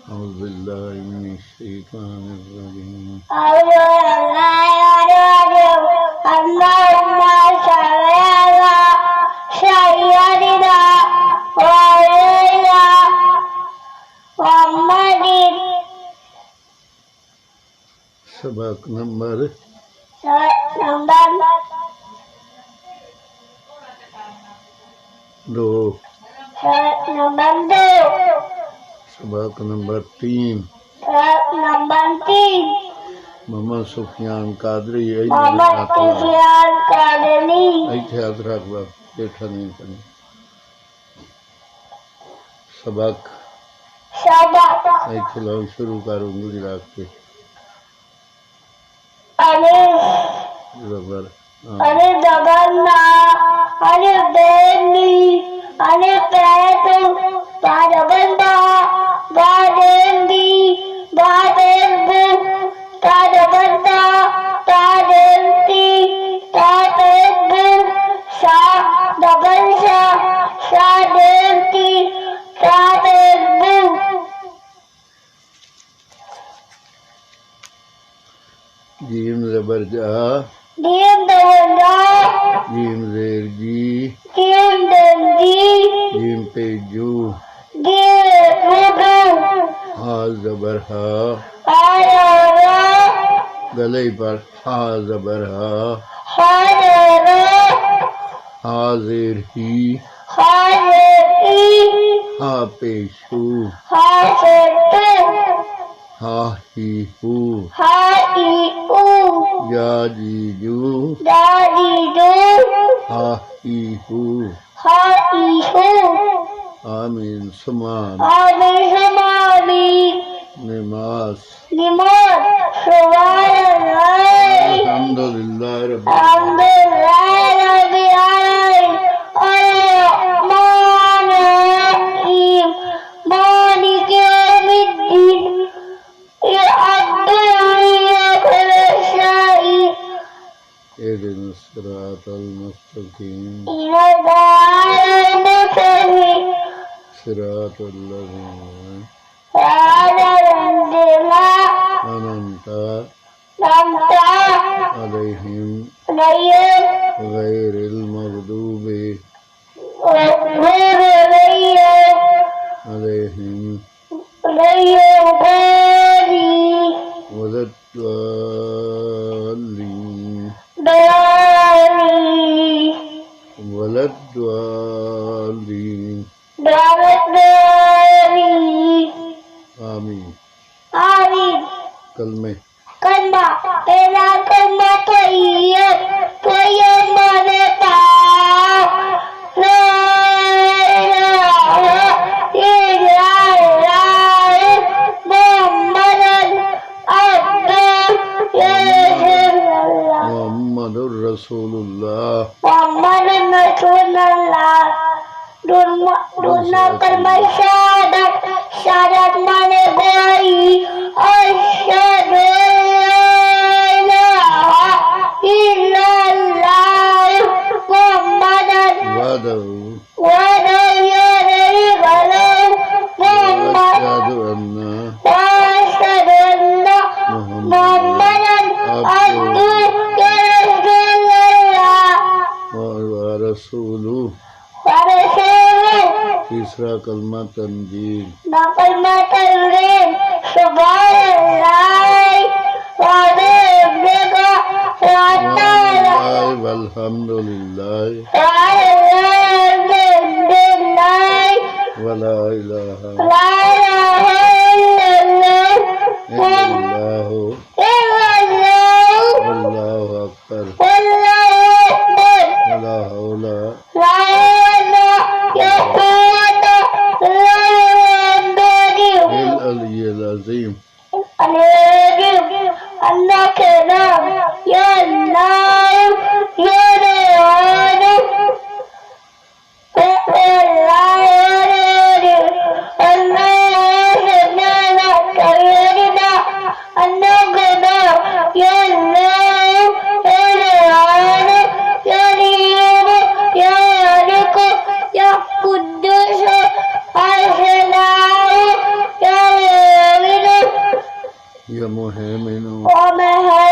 أعوذ بالله من الشيطان الرجيم اللهم صل على سيدنا ونبينا محمد सबक नंबर 2 सबक नंबर 3 मोहम्मद सुफियान कादरी सबक खिलाओ शुरू करो उंगली रख के रबर अरे जगन्ना अरे बेनी अरे पेटू तारबंदा गादेंदी गादेंबू तारबंदा तारेंती तारेंबू सा दबंसा सादेंती तारेंबू जीम जबर जा जीम दवंदा जीम जेर जी जीम दंदी जीम पेजू जीम रुदू हा जबर हा आयरा गले पर हा जबर हा हायरा हाजिर ही हायरी हा पेशू हायते हा ही हू हाईऊ या जीजू दादीदू हा ही हू हाईहू आमीन समान आमिसमामी नमाज निमोद सुभानअल्लाह अल्हम्दुलिल्लाह रब्बिल alhamdulillah rabbil alamin ar-rahmanir-rahim maliki yawmiddin iyyaka na'budu wa اهدنا الصراط المستقيم صراط الذين أنعمت عليهم غير المغضوب عليهم ولا الضالين ولا الضالين آمين कलमे कलमा पहला कलमा तैयब तैयब मानता ला इलाहा इल्लल्लाह मुहम्मदुर मुहम्मदुर रसूलुल्लाह दुनिया कलमा शहादत शहादत माने गवाही अशहदु तीसरा कलमा तंजील कलमा तंजील सुभानअल्लाह वल्हम्दुलिल्लाह वला इलाहा इल्लल्लाह वल्लाहु अकबर वला हौला बिल अज़ीम अल्लाह के नाम या अल्लाह या रहमान अल्लाह يا مهيمن ومهيمن